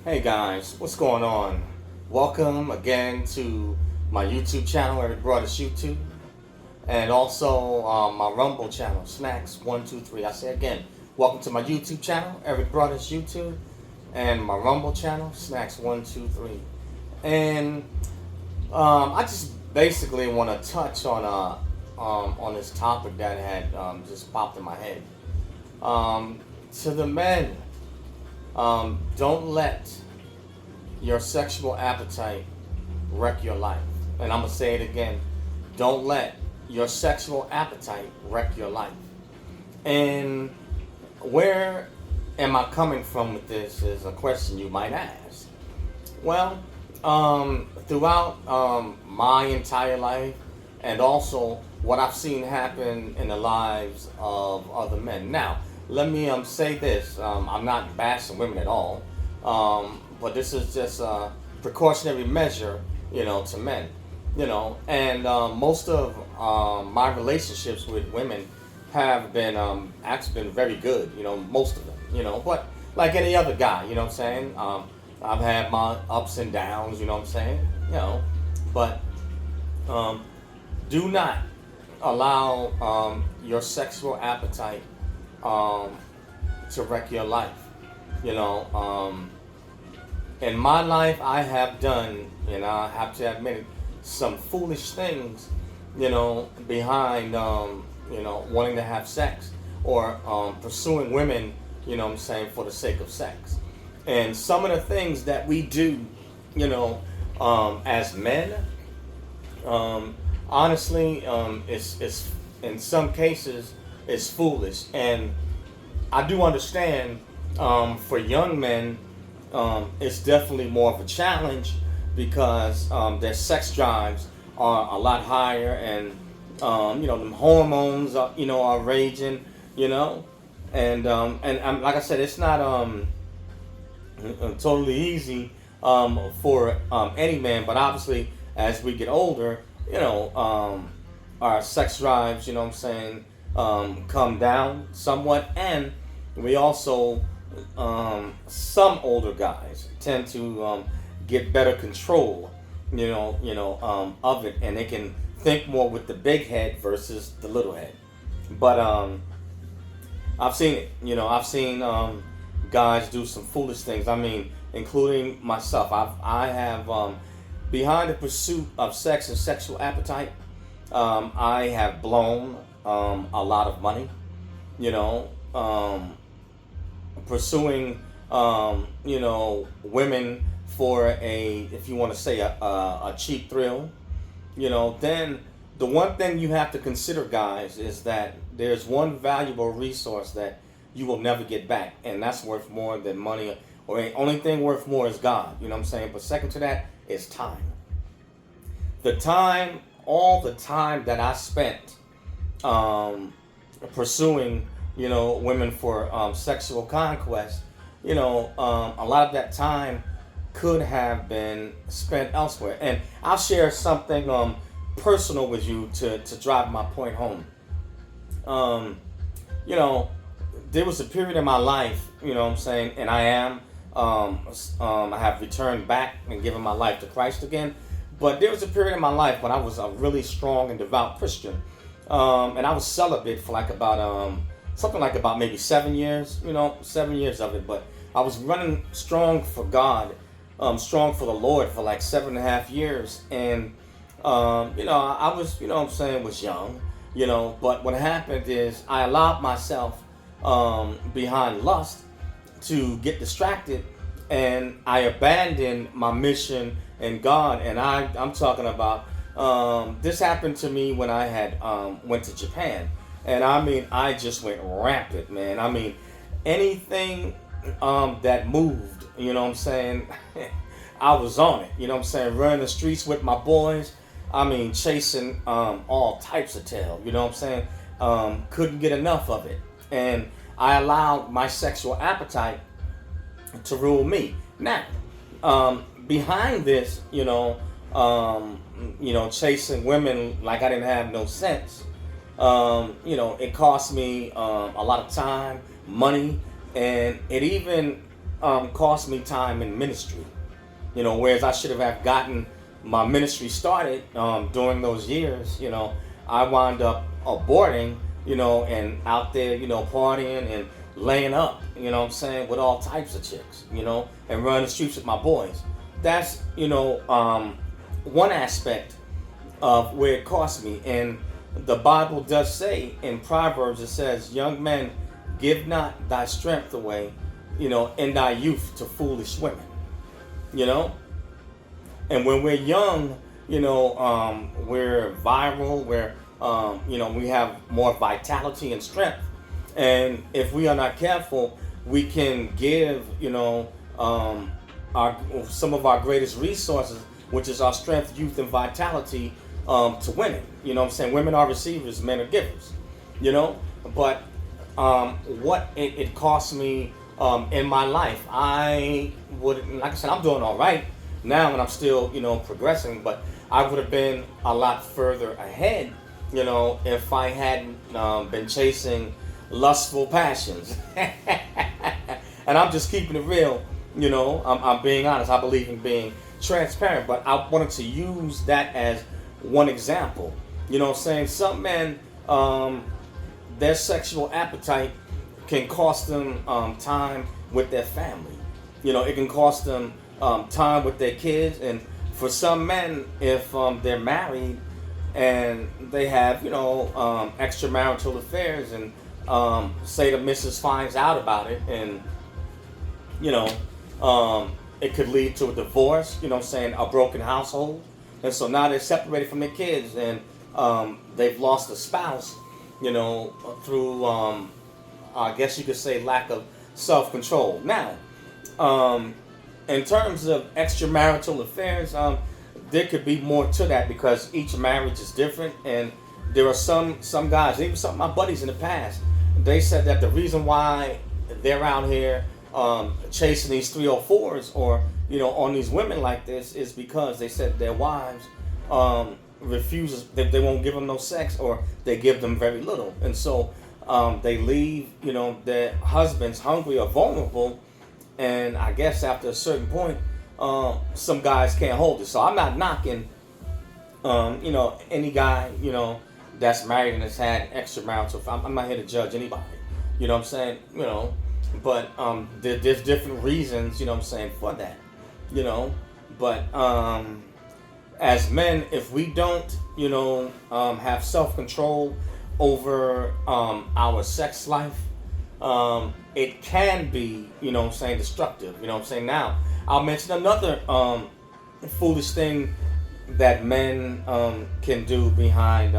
Hey guys, what's going on? Welcome again to my YouTube channel, Eric Broadus YouTube, and also my Rumble channel, Snacks123. I say again, welcome to my YouTube channel, Eric Broadus YouTube, and my Rumble channel, Snacks123. And I just basically want to touch on this topic that had just popped in my head. To the men, don't let your sexual appetite wreck your life. And I'm going to say it again. Don't let your sexual appetite wreck your life. And where am I coming from with this is a question you might ask. Well, throughout my entire life and also what I've seen happen in the lives of other men. Now, let me say this. I'm not bashing women at all, but this is just a precautionary measure, to men, And most of my relationships with women have been actually been very good, most of them, But like any other guy, you know what I'm saying? I've had my ups and downs, you know what I'm saying? But do not allow your sexual appetite to wreck your life. In my life, I have done, I have to admit it, some foolish things, behind, wanting to have sex or pursuing women, for the sake of sex. And some of the things that we do, as men, honestly, it's in some cases, it's foolish. And I do understand for young men, it's definitely more of a challenge because their sex drives are a lot higher, and them hormones are raging, and like I said, it's not totally easy for any man, but obviously as we get older, our sex drives, come down somewhat, and we also some older guys tend to get better control, of it, and they can think more with the big head versus the little head. But I've seen it. I've seen guys do some foolish things. I mean, including myself. I have behind the pursuit of sex and sexual appetite, I have blown a lot of money. Pursuing, women for if you want to say a cheap thrill, then the one thing you have to consider, guys, is that there's one valuable resource that you will never get back, and that's worth more than money, or the only thing worth more is God, But second to that is time. All the time that I spent pursuing women for sexual conquest, a lot of that time could have been spent elsewhere. And I'll share something personal with you to drive my point home. There was a period in my life, and I have returned back and given my life to Christ again. But there was a period in my life when I was a really strong and devout Christian. And I was celibate for something like about maybe 7 years, 7 years of it. But I was running strong for God, strong for the Lord for like 7.5 years. And, I was, was young, but what happened is I allowed myself behind lust to get distracted, and I abandoned my mission in God. And I'm talking about, this happened to me when I had went to Japan. And I mean, I just went rampant, man. I mean, anything that moved, I was on it, running the streets with my boys. I mean, chasing all types of tail, couldn't get enough of it. And I allowed my sexual appetite to rule me. Now, behind this, chasing women like I didn't have no sense. It cost me a lot of time, money, and it even cost me time in ministry. Whereas I should have gotten my ministry started during those years. I wound up aborting, and out there, partying and laying up, with all types of chicks, and running the streets with my boys. That's, one aspect of where it cost me. And the Bible does say in Proverbs, it says, young men, give not thy strength away, in thy youth to foolish women, And when we're young, we're viral, we have more vitality and strength. And if we are not careful, we can give, some of our greatest resources, which is our strength, youth, and vitality, to women. Women are receivers, men are givers. But what it cost me in my life, I would, like I said, I'm doing all right now, and I'm still, progressing. But I would have been a lot further ahead, if I hadn't been chasing lustful passions. And I'm just keeping it real. I'm being honest. I believe in being transparent, but I wanted to use that as one example. Some men, their sexual appetite can cost them time with their family. It can cost them time with their kids. And for some men, if they're married and they have, extramarital affairs, and say the missus finds out about it, and it could lead to a divorce, a broken household. And so now they're separated from their kids, and they've lost a spouse, through, I guess you could say, lack of self-control. Now, in terms of extramarital affairs, there could be more to that, because each marriage is different. And there are some guys, even some of my buddies in the past, they said that the reason why they're out here chasing these 304s, or on these women like this, is because they said their wives refuses, they won't give them no sex, or they give them very little. And so they leave their husbands hungry or vulnerable. And I guess after a certain point, some guys can't hold it. So I'm not knocking any guy that's married and has had extramarital. I'm not here to judge anybody. But there's different reasons, for that. But as men, if we don't, have self-control over our sex life, it can be, destructive. Now, I'll mention another foolish thing that men can do behind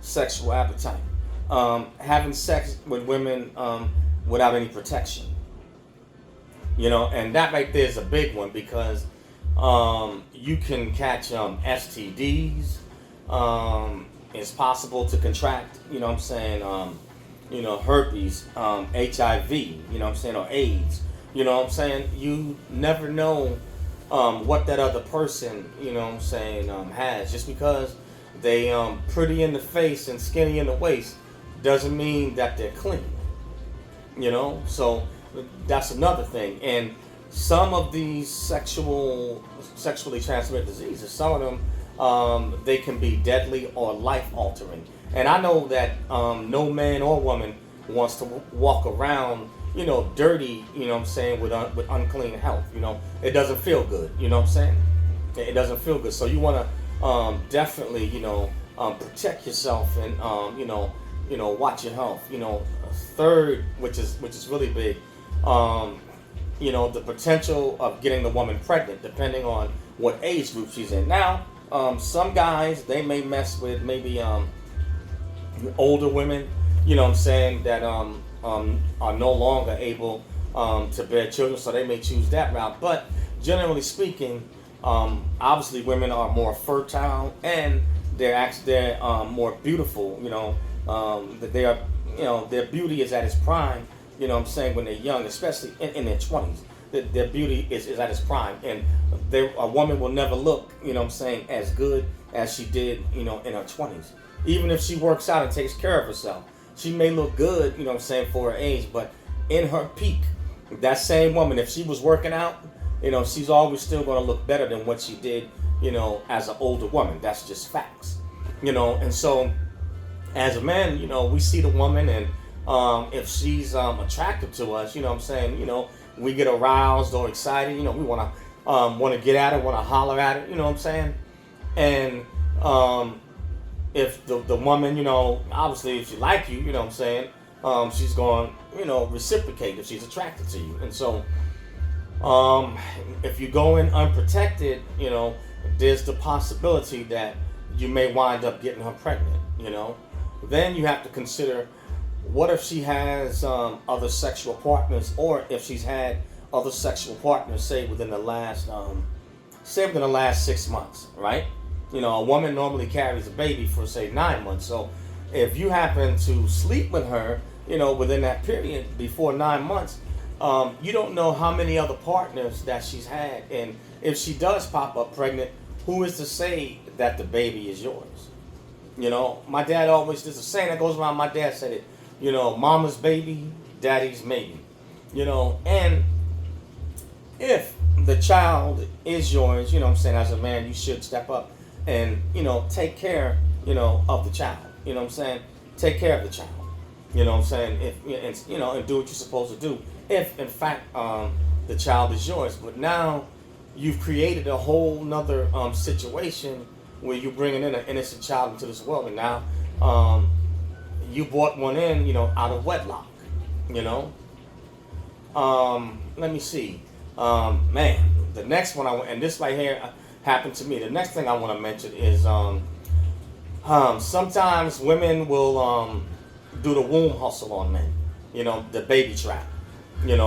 sexual appetite. Having sex with women without any protection. And that right there is a big one, because you can catch STDs. It's possible to contract, herpes, HIV, or AIDS. You never know what that other person, has. Just because they pretty in the face and skinny in the waist doesn't mean that they're clean. So that's another thing. And some of these sexually transmitted diseases, some of them, they can be deadly or life-altering. And I know that no man or woman wants to walk around, dirty, with unclean health. It doesn't feel good. It doesn't feel good. So you want to definitely, protect yourself, and watch your health. Third, which is really big, the potential of getting the woman pregnant, depending on what age group she's in. Now, some guys, they may mess with maybe older women, that are no longer able to bear children, so they may choose that route. But generally speaking, obviously women are more fertile, and they're more beautiful. That they are, their beauty is at its prime. When they're young, especially in their 20s, their beauty is at its prime, and a woman will never look, as good as she did, in her 20s. Even if she works out and takes care of herself, she may look good, for her age, but in her peak, That same woman, if she was working out, she's always still going to look better than what she did, as an older woman. That's just facts. And so as a man, we see the woman, and if she's attractive to us, we get aroused or excited, we want to get at her, want to holler at her, and if the woman, obviously if she like you, she's going, reciprocate if she's attracted to you. And so if you go in unprotected, there's the possibility that you may wind up getting her pregnant, Then you have to consider, what if she has other sexual partners, or if she's had other sexual partners, say within the last 6 months, right? A woman normally carries a baby for, say, 9 months. So if you happen to sleep with her, within that period before 9 months, you don't know how many other partners that she's had. And if she does pop up pregnant, who is to say that the baby is yours? My dad always, there's a saying that goes around, my dad said it, mama's baby, daddy's maybe. And if the child is yours, as a man, you should step up and, take care, of the child. Take care of the child. If, and do what you're supposed to do. If, in fact, the child is yours. But now you've created a whole nother situation where you're bringing in an innocent child into this world. And now you brought one in, out of wedlock, Let me see. Man, the next one and this right here happened to me. The next thing I want to mention is sometimes women will do the womb hustle on men, the baby trap. You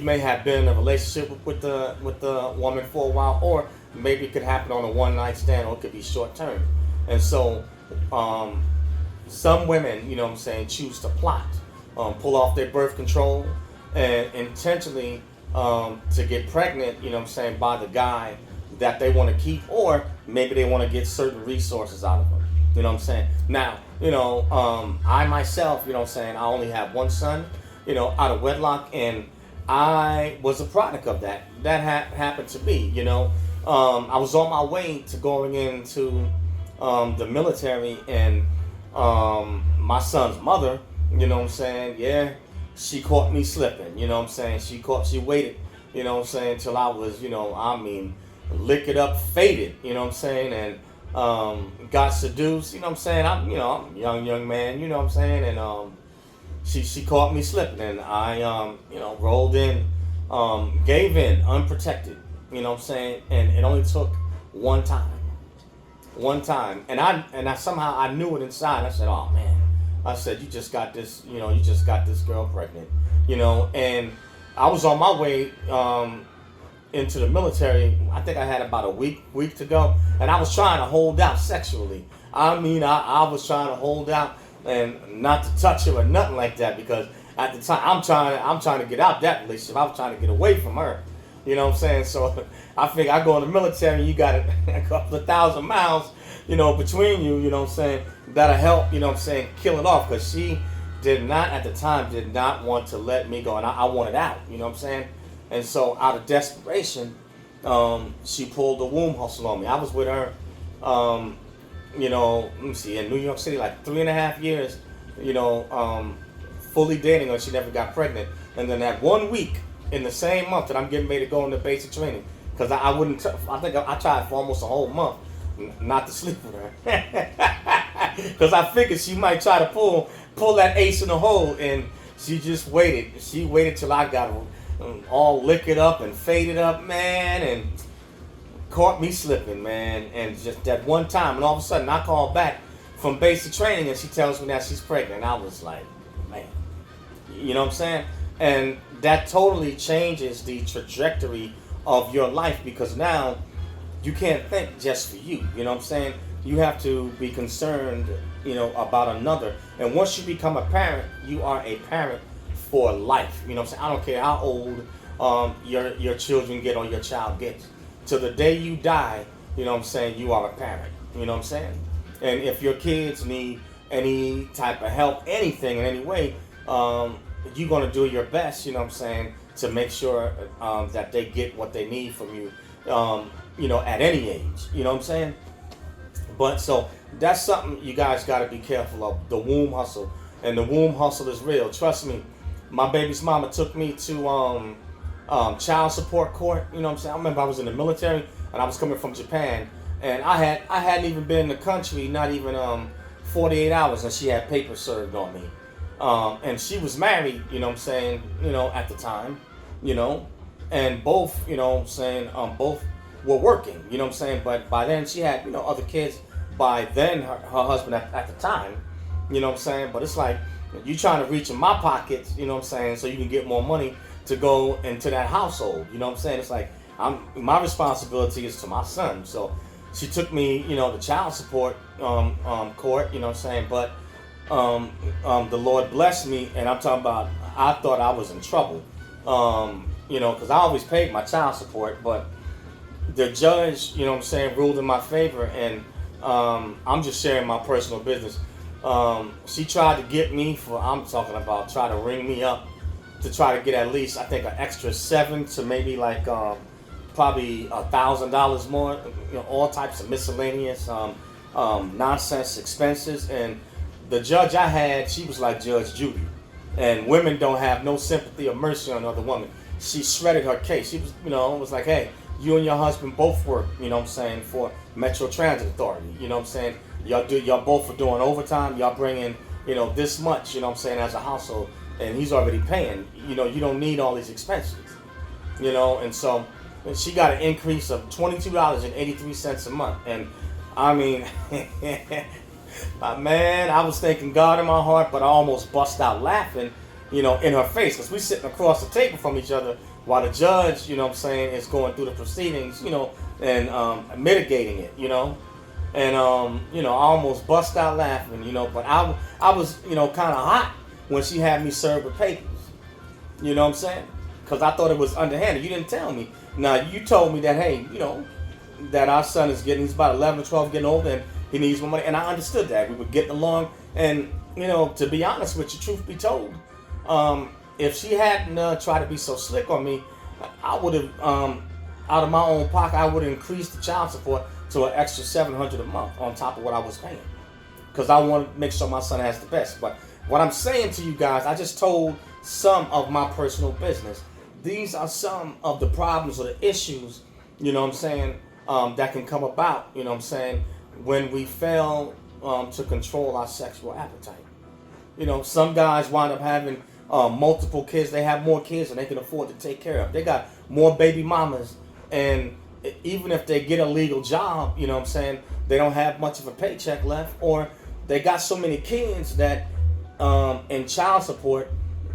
may have been in a relationship with the woman for a while, or maybe it could happen on a one night stand, or it could be short term. And so some women, choose to plot, pull off their birth control, and intentionally to get pregnant, by the guy that they want to keep, or maybe they want to get certain resources out of him. Now, I myself, I only have one son, out of wedlock, and I was a product of that. That happened to me, I was on my way to going into the military, and my son's mother, yeah, she caught me slipping, she waited, till I was, lick it up, faded, and got seduced, I'm I'm a young man, and she caught me slipping, and I rolled in, gave in unprotected, and it only took one time, and I somehow I knew it inside. I said, oh man, I said, you just got this girl pregnant, and I was on my way into the military. I think I had about a week to go, and I was trying to hold out sexually. I was trying to hold out and not to touch her or nothing like that, because at the time I'm trying to get out that relationship. I was trying to get away from her. So I figure I go in the military, you got a couple of 1,000 miles, between you, that'll help, kill it off, because she at the time did not want to let me go, and I wanted out, And so out of desperation, she pulled the womb hustle on me. I was with her, let me see, in New York City, like 3.5 years, fully dating her. She never got pregnant. And then that 1 week in the same month that I'm getting ready to go into basic training, because I think I tried for almost a whole month not to sleep with her, because I figured she might try to pull that ace in the hole, and she just waited. She waited till I got all liquored up and faded up, man, and caught me slipping, man. And just that one time, and all of a sudden I call back from basic training, and she tells me that she's pregnant. And I was like, man, and that totally changes the trajectory of your life, because now you can't think just for you. You have to be concerned, about another. And once you become a parent, you are a parent for life. I don't care how old your children get or your child gets. Till the day you die, you are a parent. And if your kids need any type of help, anything in any way, you're gonna do your best, you know what I'm saying, to make sure that they get what they need from you, at any age, you know what I'm saying. But so that's something you guys got to be careful of. The womb hustle, and the womb hustle is real. Trust me. My baby's mama took me to child support court. You know what I'm saying? I remember I was in the military and I was coming from Japan, and I hadn't even been in the country, not even 48 hours, and she had papers served on me. And she was married. You know what I'm saying? At the time, and both, both were working. You know what I'm saying? But by then she had other kids. By then her husband at the time. You know what I'm saying? But it's like you trying to reach in my pockets, you know what I'm saying, so you can get more money to go into that household. You know what I'm saying? It's like my responsibility is to my son. So she took me, to child support court, you know what I'm saying? But the Lord blessed me, and I'm talking about I thought I was in trouble. Because I always paid my child support, but the judge, you know what I'm saying, ruled in my favor, and I'm just sharing my personal business. She tried to get me I'm talking about try to ring me up to try to get at least, I think, an extra $7 to maybe like probably $1,000 more, all types of miscellaneous nonsense expenses. And the judge I had, she was like Judge Judy, and women don't have no sympathy or mercy on another woman. She shredded her case. She was, it was like, hey, you and your husband both work, you know what I'm saying, for Metro Transit Authority, you know what I'm saying. Y'all both are doing overtime. Y'all bring in, this much, you know what I'm saying, as a household, and he's already paying. You don't need all these expenses, and so she got an increase of $22.83 a month. And I mean, man, I was thinking God in my heart, but I almost bust out laughing, in her face, because we sitting across the table from each other while the judge, you know what I'm saying, is going through the proceedings, and mitigating it, And I almost bust out laughing, but I was, kind of hot when she had me served with papers. You know what I'm saying? Because I thought it was underhanded. You didn't tell me. Now, you told me that, hey, that our son he's about 11 or 12, getting older, and he needs more money. And I understood that. We were getting along. And, to be honest with you, truth be told, if she hadn't tried to be so slick on me, I would have, out of my own pocket, I would have increased the child support to an extra $700 a month on top of what I was paying, because I want to make sure my son has the best. But what I'm saying to you guys, I just told some of my personal business. These are some of the problems or the issues, you know what I'm saying, that can come about, you know what I'm saying, when we fail to control our sexual appetite. Some guys wind up having multiple kids. They have more kids than they can afford to take care of. They got more baby mamas, and even if they get a legal job, you know what I'm saying, they don't have much of a paycheck left, or they got so many kids that in child support,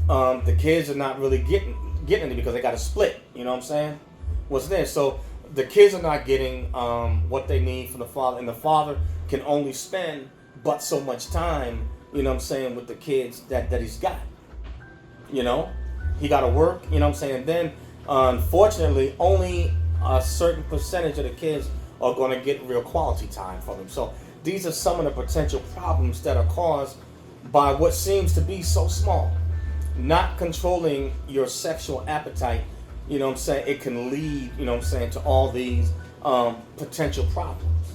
the kids are not really getting it because they got to split, you know what I'm saying, what's there. So the kids are not getting what they need from the father, and the father can only spend but so much time, you know what I'm saying, with the kids that he's got. He got to work, you know what I'm saying, and then unfortunately only a certain percentage of the kids are going to get real quality time from him. So these are some of the potential problems that are caused by what seems to be so small. Not controlling your sexual appetite, you know what I'm saying, it can lead, you know what I'm saying, to all these potential problems.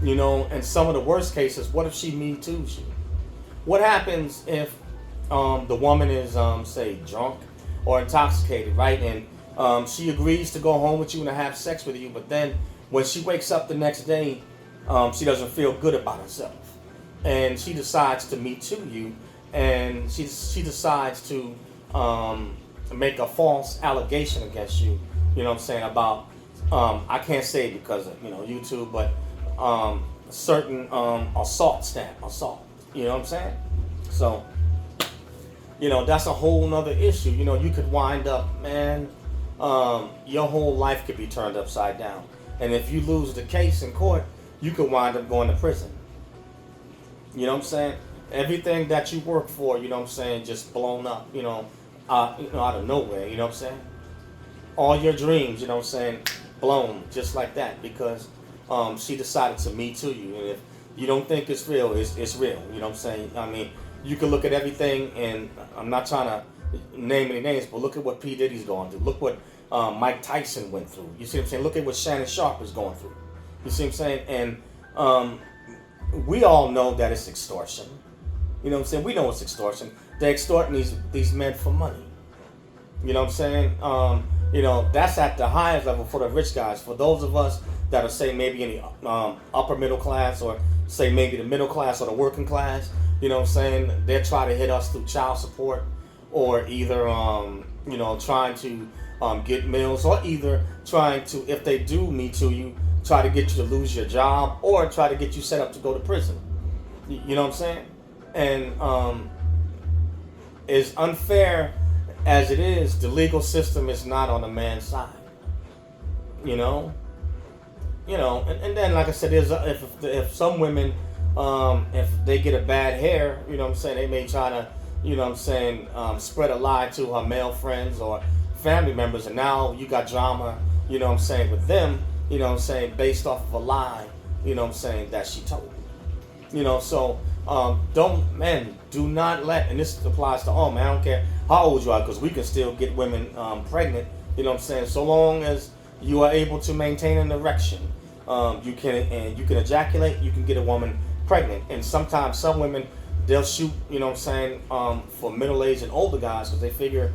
And some of the worst cases, what if she Me Too's you? What happens if the woman is, say, drunk or intoxicated, right? And she agrees to go home with you and to have sex with you, but then when she wakes up the next day, she doesn't feel good about herself, and she decides to Me Too you, and she decides to make a false allegation against you. You know what I'm saying, about I can't say it because of YouTube, but certain assault. You know what I'm saying? So that's a whole nother issue. You could wind up, man. Your whole life could be turned upside down, and if you lose the case in court, you could wind up going to prison. You know what I'm saying? Everything that you work for, you know what I'm saying, just blown up, out of nowhere, you know what I'm saying? All your dreams, you know what I'm saying, blown just like that, because she decided to Me Too you. And if you don't think it's real, it's real, you know what I'm saying? I mean, You can look at everything, and I'm not trying to name any names, but look at what P. Diddy's going through. Look what Mike Tyson went through. You see what I'm saying? Look at what Shannon Sharp is going through. You see what I'm saying? And we all know that it's extortion. You know what I'm saying? We know it's extortion. They're extorting these men for money. You know what I'm saying? That's at the highest level for the rich guys. For those of us that are, say, maybe in the upper middle class, or say maybe the middle class or the working class, you know what I'm saying? They're trying to hit us through child support, or either, trying to get meals, or either trying to, if they do Me Too you, try to get you to lose your job, or try to get you set up to go to prison. You know what I'm saying? And as unfair as it is, the legal system is not on the man's side. You know, and then, like I said, if some women, if they get a bad hair, you know what I'm saying, they may try to, you know what I'm saying, spread a lie to her male friends or family members, and now you got drama, you know what I'm saying, with them, you know what I'm saying, based off of a lie, you know what I'm saying, that she told. So do not let, and this applies to all, man, I don't care how old you are, because we can still get women pregnant, you know what I'm saying, so long as you are able to maintain an erection. You can ejaculate, you can get a woman pregnant. And sometimes some women, they'll shoot, you know what I'm saying, for middle-aged and older guys, because they figure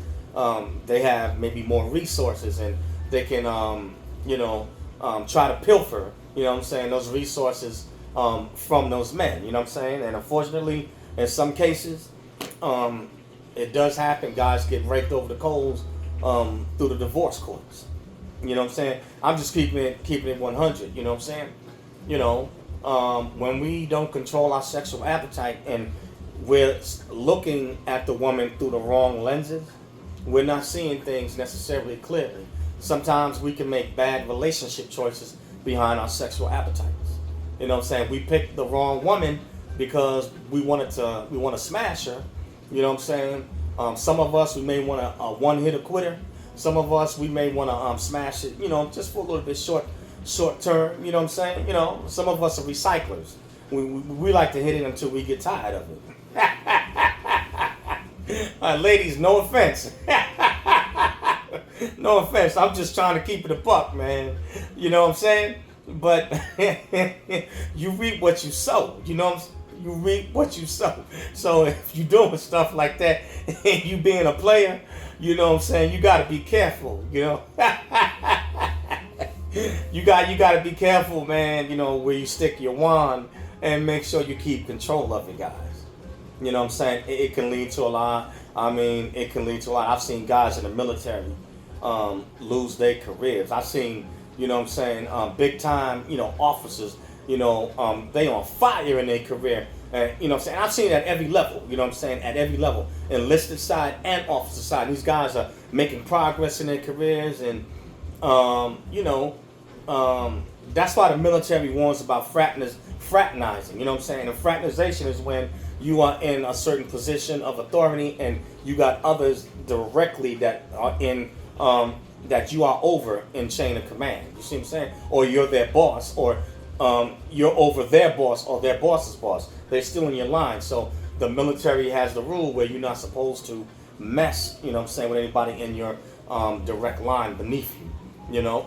they have maybe more resources, and they can, try to pilfer, you know what I'm saying, those resources from those men, you know what I'm saying. And unfortunately, in some cases, it does happen. Guys get raked over the coals through the divorce courts. You know what I'm saying? I'm just keeping it 100. You know what I'm saying? When we don't control our sexual appetite, and we're looking at the woman through the wrong lenses, we're not seeing things necessarily clearly. Sometimes we can make bad relationship choices behind our sexual appetites. You know what I'm saying? We picked the wrong woman because we want to smash her. You know what I'm saying? Some of us, we may want a one-hitter quitter. Some of us, we may want to smash it, just for a little bit short term. You know what I'm saying? Some of us are recyclers. We like to hit it until we get tired of it. Ladies, no offense. No offense. I'm just trying to keep it a buck, man. You know what I'm saying? But you reap what you sow. You know what I'm saying? You reap what you sow. So if you're doing stuff like that and you being a player, you know what I'm saying, you got to be careful, you got to be careful, man, where you stick your wand, and make sure you keep control of it, guys. You know what I'm saying? It can lead to a lot. It can lead to a lot. I've seen guys in the military lose their careers. I've seen, you know what I'm saying, big time, officers, they on fire in their career. You know what I'm saying? I've seen it at every level, you know what I'm saying, at every level. Enlisted side and officer side. These guys are making progress in their careers, and, that's why the military warns about fraternizing, you know what I'm saying? And fraternization is when you are in a certain position of authority, and you got others directly that are in, that you are over in chain of command. You see what I'm saying? Or you're their boss, or you're over their boss or their boss's boss. They're still in your line. So the military has the rule where you're not supposed to mess, you know what I'm saying, with anybody in your direct line beneath you,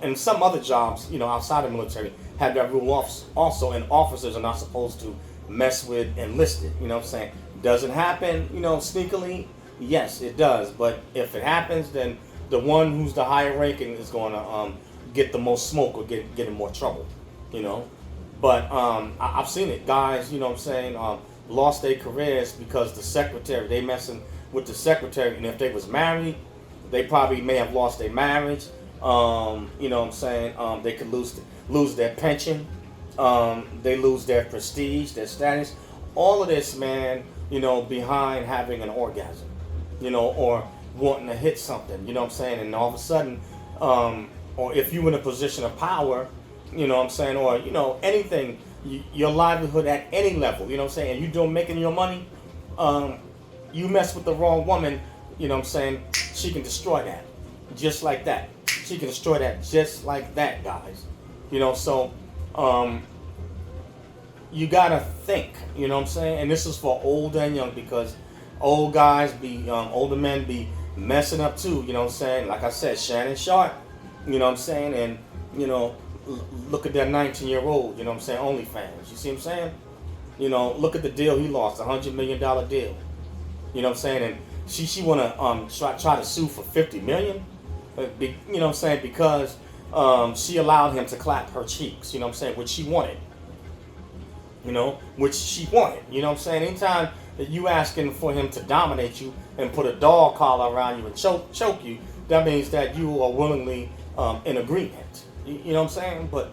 And some other jobs, outside the military have that rule also, and officers are not supposed to mess with enlisted, you know what I'm saying. Doesn't happen, sneakily? Yes, it does. But if it happens, then the one who's the higher ranking is going to get the most smoke, or get in more trouble, But I've seen it. Guys, you know what I'm saying, lost their careers because the secretary, they messing with the secretary. And if they was married, they probably may have lost their marriage. You know what I'm saying? They could lose their pension. They lose their prestige, their status. All of this, man, behind having an orgasm, or wanting to hit something, you know what I'm saying? And all of a sudden, or if you're in a position of power, you know what I'm saying, or, anything, your livelihood at any level, you know what I'm saying, and you're making your money, you mess with the wrong woman, you know what I'm saying, she can destroy that, just like that. She can destroy that just like that, guys. So, you gotta think, you know what I'm saying? And this is for old and young, because old guys older men be messing up too, you know what I'm saying? Like I said, Shannon Sharp, you know what I'm saying? And, you know, look at that 19-year-old, you know what I'm saying, OnlyFans. You see what I'm saying? You know, look at the deal he lost, $100 million deal. You know what I'm saying? And she wanna try to sue for $50 million. You know what I'm saying? Because she allowed him to clap her cheeks, you know what I'm saying, which she wanted. You know, which she wanted. You know what I'm saying? Anytime that you asking for him to dominate you and put a dog collar around you and choke you, that means that you are willingly in agreement. You know what I'm saying? But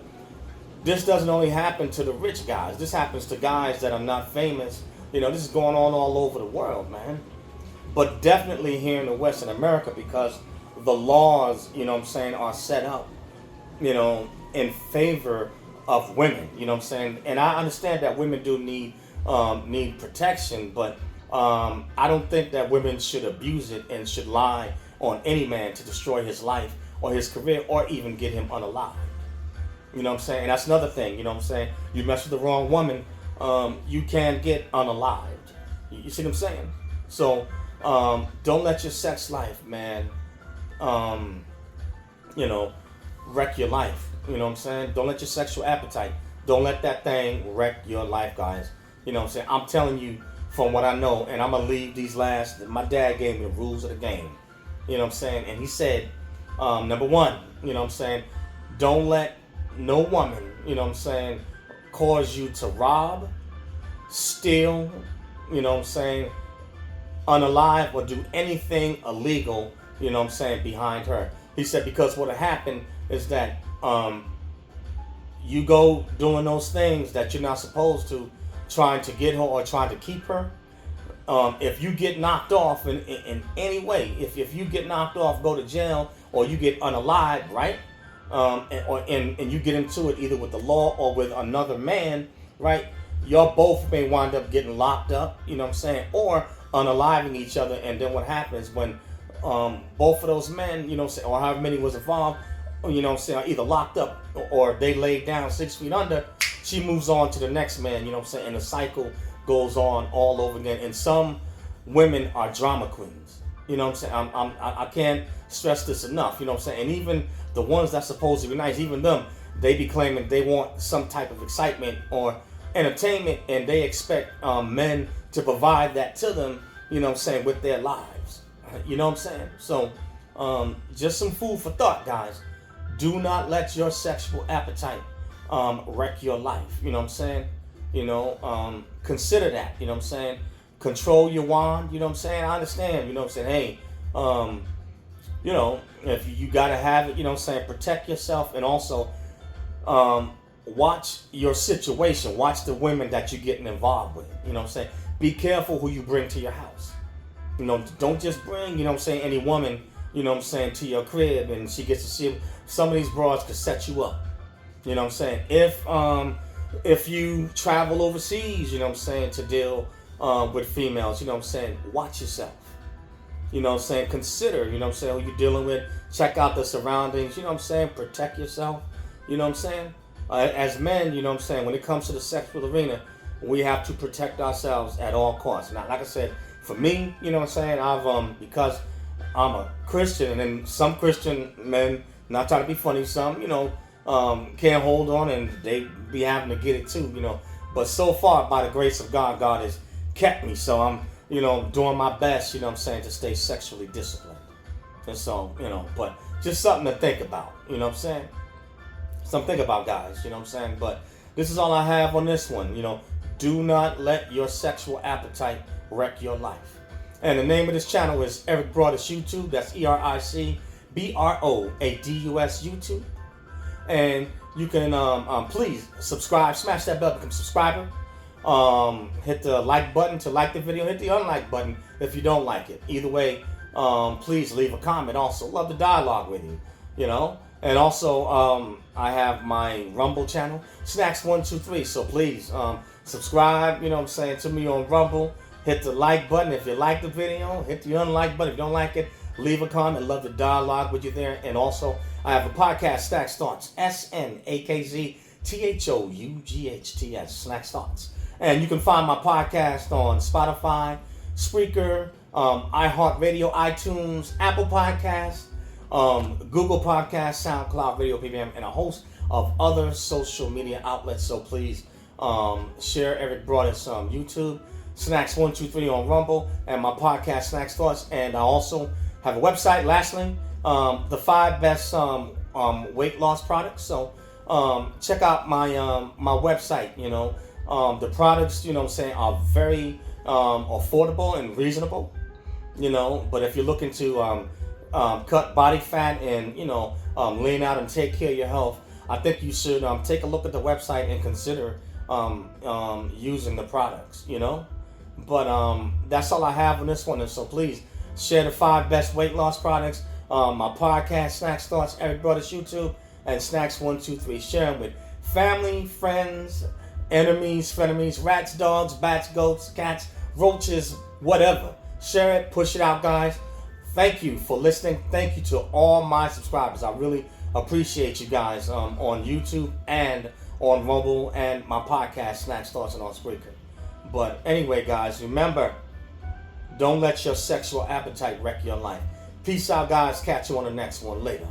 this doesn't only happen to the rich guys. This happens to guys that are not famous. You know, this is going on all over the world, man. But definitely here in the Western America, because the laws, you know what I'm saying, are set up, you know, in favor of women. You know what I'm saying? And I understand that women do need protection, but I don't think that women should abuse it and should lie on any man to destroy his life or his career or even get him unalived. You know what I'm saying? And that's another thing, you know what I'm saying? You mess with the wrong woman, you can get unalived. You see what I'm saying? So don't let your sex life, man, you know, wreck your life. You know what I'm saying? Don't let your sexual appetite, don't let that thing wreck your life, guys. You know what I'm saying? I'm telling you from what I know, and I'm going to leave these last, my dad gave me the rules of the game. You know what I'm saying? And he said, number one, you know what I'm saying, don't let no woman, you know what I'm saying, cause you to rob, steal, you know what I'm saying, unalive, or do anything illegal, you know what I'm saying, behind her. He said, because what'll happen is that you go doing those things that you're not supposed to, trying to get her or trying to keep her. If you get knocked off in any way, if you get knocked off, go to jail, or you get unalived, right? And you get into it either with the law or with another man, right? Y'all both may wind up getting locked up, you know what I'm saying, or unaliving each other. And then what happens when both of those men, you know what I'm saying, or however many was involved, you know what I'm saying, are either locked up or they laid down 6 feet under, she moves on to the next man, you know what I'm saying, and the cycle goes on all over again. And some women are drama queens, you know what I'm saying. I can't stress this enough, you know what I'm saying. And even the ones that's supposed to be nice, even them, they be claiming they want some type of excitement or entertainment, and they expect men to provide that to them, you know what I'm saying, with their lives. You know what I'm saying? So just some food for thought, guys. Do not let your sexual appetite wreck your life. You know what I'm saying? You know, consider that. You know what I'm saying? Control your wand. You know what I'm saying? I understand. You know what I'm saying? Hey, you know, if you got to have it, you know what I'm saying? Protect yourself, and also watch your situation. Watch the women that you're getting involved with. You know what I'm saying? Be careful who you bring to your house. You know, don't just bring, you know what I'm saying, any woman, you know what I'm saying, to your crib and she gets to see. Some of these broads could set you up. You know what I'm saying? If you travel overseas, you know what I'm saying, to deal with females, you know what I'm saying, watch yourself. You know what I'm saying? Consider, you know what I'm saying, who you're dealing with. Check out the surroundings, you know what I'm saying? Protect yourself. You know what I'm saying? As men, you know what I'm saying, when it comes to the sexual arena, we have to protect ourselves at all costs. Now, like I said, for me, you know what I'm saying, I've because I'm a Christian, and then some Christian men, not trying to be funny, some, you know, can't hold on, and they be having to get it too, you know. But so far, by the grace of God, God has kept me. So I'm, you know, doing my best, you know what I'm saying, to stay sexually disciplined. And so, you know, but just something to think about, you know what I'm saying? Something to think about, guys, you know what I'm saying? But this is all I have on this one, you know. Do not let your sexual appetite wreck your life. And the name of this channel is Eric Broadus YouTube. That's EricBroadus YouTube. And you can please subscribe, smash that bell to become a subscriber. Hit the like button to like the video. Hit the unlike button if you don't like it. Either way, please leave a comment. Also, love the dialogue with you, you know. And also, I have my Rumble channel, Snacks123. So please subscribe, you know what I'm saying, to me on Rumble. Hit the like button if you like the video. Hit the unlike button if you don't like it. Leave a comment. Love the dialogue with you there. And also, I have a podcast, Snacks Thoughts, SNAKZ THOUGHTS, Snacks Thoughts. And you can find my podcast on Spotify, Spreaker, iHeartRadio, iTunes, Apple Podcasts, Google Podcasts, SoundCloud, Radio PBM, and a host of other social media outlets. So please share Eric Broadus YouTube, Snacks123 on Rumble, and my podcast Snacks Thoughts. And I also have a website. Lastly, the 5 best weight loss products. So check out my website. The products are very affordable and reasonable. But if you're looking to cut body fat and lean out and take care of your health, I think you should take a look at the website and consider using the products. But that's all I have on this one. And so please share the 5 best weight loss products. My podcast, Snacks Thoughts, Eric Brothers YouTube, and Snacks123. Share them with family, friends, enemies, frenemies, rats, dogs, bats, goats, cats, roaches, whatever. Share it, push it out, guys. Thank you for listening. Thank you to all my subscribers. I really appreciate you guys on YouTube and on Rumble and my podcast, Snacks Thoughts, and on Spreaker. But anyway, guys, remember, don't let your sexual appetite wreck your life. Peace out, guys. Catch you on the next one later.